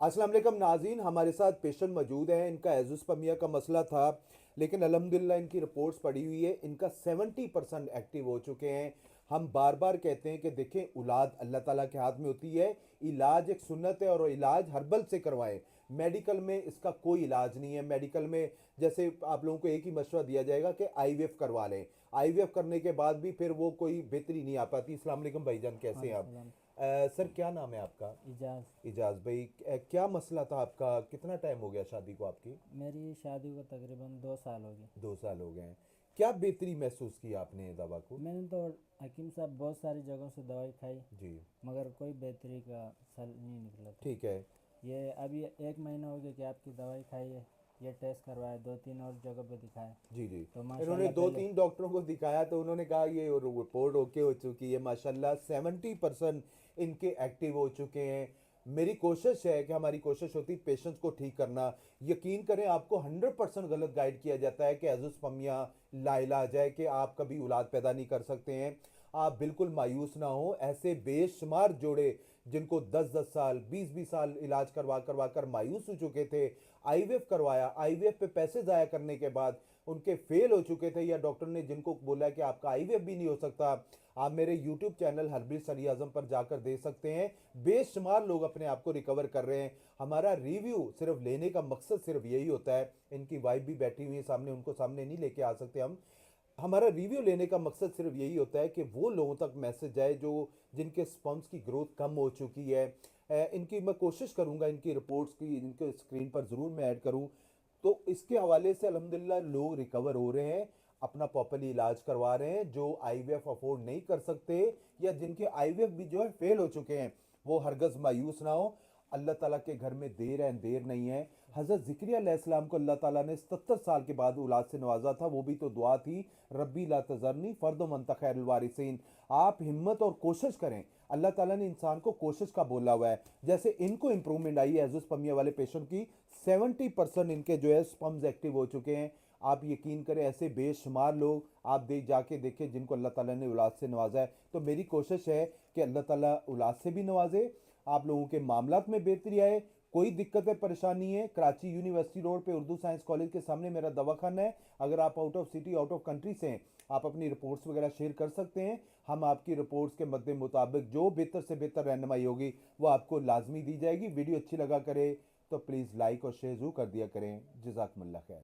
अस्सलाम वालेकुम नाज़रीन, हमारे साथ पेशेंट मौजूद हैं। इनका एज़ोस्पर्मिया का मसला था, लेकिन अल्हम्दुलिल्लाह इनकी रिपोर्ट्स पड़ी हुई है। इनका 70% एक्टिव हो चुके हैं। हम बार बार कहते हैं कि देखें, औलाद अल्लाह ताला के हाथ में होती है। इलाज एक सुन्नत है और इलाज हर्बल से करवाएं। मेडिकल में इसका कोई इलाज नहीं है। मेडिकल में जैसे आप लोगों को एक ही मशवरा दिया जाएगा कि आईवीएफ करवा लें। आईवीएफ करने के बाद भी फिर वो कोई बेहतरी नहीं आ पाती। अस्सलाम वालेकुम भाईजान, कैसे हैं आप? वालेकुम। सर, क्या नाम है आपका? इजाज़। इजाज भाई, क्या मसला था आपका? कितना टाइम हो गया शादी को आपकी? मेरी शादी को तकरीबन 2 साल हो गए। 2 साल हो गए हैं। क्या बेहतरी महसूस की आपने ये दवा को? मैंने तो हकीम साहब बहुत सारी जगहों से दवाई खाई, जी। मगर कोई बेहतरी का सर नहीं निकला था। ठीक है। ये अभी 1 महीना हो गया कि आपकी दवाई खाई है। ये टेस्ट करवाया, 2-3 और जगह पे दिखाया, जी जी। तो इन्होंने माशाल्लाह दो पहले। तीन डॉक्टरों को दिखाया तो उन्होंने कहा ये रिपोर्ट ओके हो चुकी है। माशाल्लाह 70% इनके एक्टिव हो चुके हैं। मेरी कोशिश है कि हमारी कोशिश होती है पेशेंट्स को ठीक करना। यकीन करें, आपको 100% गलत गाइड किया जाता है कि एज़ोस्पर्मिया लाइलाज है, कि आप कभी औलाद पैदा नहीं कर सकते हैं। आप बिल्कुल मायूस ना हो। ऐसे बेशुमार जोड़े जिनको 10-10 साल 20-20 साल इलाज करवा करवा कर मायूस हो चुके थे, आईवीएफ करवाया, आईवीएफ पे पैसे जाया करने के बाद उनके फेल हो चुके थे, या डॉक्टर ने जिनको बोला कि आपका आईवीएफ भी नहीं हो सकता। आप मेरे यूट्यूब चैनल हर्बल सरी आजम पर जाकर देख सकते हैं। बेशुमार लोग अपने आप को रिकवर कर रहे हैं। हमारा रिव्यू सिर्फ लेने का मकसद सिर्फ यही होता है। इनकी वाइफ भी बैठी हुई है सामने, उनको सामने नहीं लेके आ सकते हम। हमारा रिव्यू लेने का मकसद सिर्फ यही होता है कि वो लोगों तक मैसेज जाए जो जिनके स्पर्म्स की ग्रोथ कम हो चुकी है। इनकी मैं कोशिश करूंगा, इनकी रिपोर्ट्स की इनके स्क्रीन पर ज़रूर मैं ऐड करूं। तो इसके हवाले से अल्हम्दुलिल्लाह लोग रिकवर हो रहे हैं, अपना प्रॉपरली इलाज करवा रहे हैं। जो आईवीएफ अफोर्ड नहीं कर सकते या जिनके आईवीएफ भी जो है फेल हो चुके हैं, वो हरगज मायूस ना हो। अल्लाह ताला के घर में देर है, देर नहीं है। हज़रत ज़िक्रिया अलैहिस्सलाम को अल्लाह ताला ने 77 साल के बाद औलाद से नवाजा था, वो भी तो दुआ थी, रब्बी ला तज़रनी फ़र्दो मन खैरुल वारिसीन। आप हिम्मत और कोशिश करें। अल्लाह ताला ने इंसान को कोशिश का बोला हुआ है। जैसे इनको इंप्रूवमेंट आई है एज़ोस्पर्मिया वाले पेशेंट की, 70% इनके जो है स्पर्म्स एक्टिव हो चुके हैं। आप यकीन करें, ऐसे बेशुमार लोग आप देख जाके देखें जिनको अल्लाह ताला ने औलाद से नवाजा है। तो मेरी कोशिश है कि अल्लाह ताला औलाद से भी नवाजे, आप लोगों के मामलात में बेहतरी आए। कोई दिक्कत है, परेशानी है, कराची यूनिवर्सिटी रोड पे उर्दू साइंस कॉलेज के सामने मेरा दवाखाना है। अगर आप out of city out of country से हैं, आप अपनी रिपोर्ट्स वगैरह शेयर कर सकते हैं। हम आपकी रिपोर्ट्स के मद्दे मुताबिक जो बेहतर से बेहतर रहनुमाई होगी वो आपको लाजमी दी जाएगी। वीडियो अच्छी लगा करे तो प्लीज़ लाइक और शेयर जरूर कर दिया करें। जज़ाकमुल्लाह खैर।